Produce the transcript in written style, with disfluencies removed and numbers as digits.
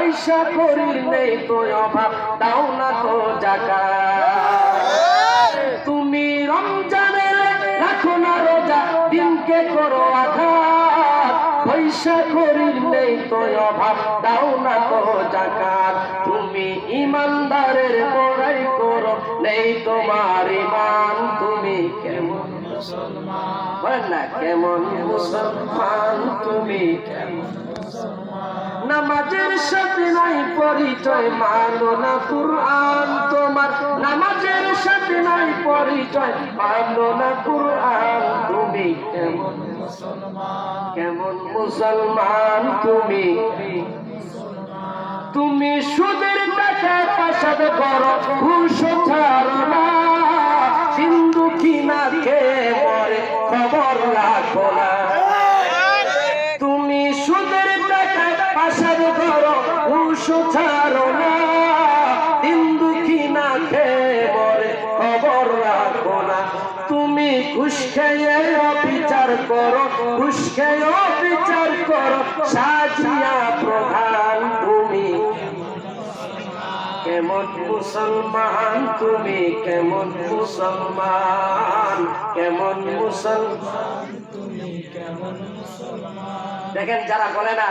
পয়সা করির নেই তো অভাব, দাও না তো যাকাত। তুমি রমজানের রাখো না রোজা, দিনকে করো আঘাত। পয়সা করির নেই তো অভাব, দাও না তো যাকাত। তুমি ইমানদারের বড়াই করো, নেই তোমার ঈমান। তুমি কেমন মুসলমান, বলেন না কেমন মুসলমান তুমি? নামাজের সাথে নাই পরিচয়, মানো না কুরআন তোমার। নামাজের সাথে নাই পরিচয়, মানো না কুরআন। তুমি কেমন মুসলমান, কেমন মুসলমান তুমি? তুমি সুদের টাকা পাসাদ করো, ঘুষ ছাড়ো না। সিন্ধু কিনা খেয়ে মরে, খবর রাখো না। তুমি সুদের টাকা পাসাদ করো, ঘুষ ছাড়ো না। সিন্ধু কিনা খেয়ে মরে, খবর রাখো না। তুমি ঘুষ খেয়ে বিচার করো, ঘুষ খেয়ে বিচার করো। সাজিয়া প্রধান তুমি কেমন মুসলমান? তুমি কেমন মুসলমান, কেমন মুসলমান তুমি? কেমন মুসলমান? দেখেন যারা বলে না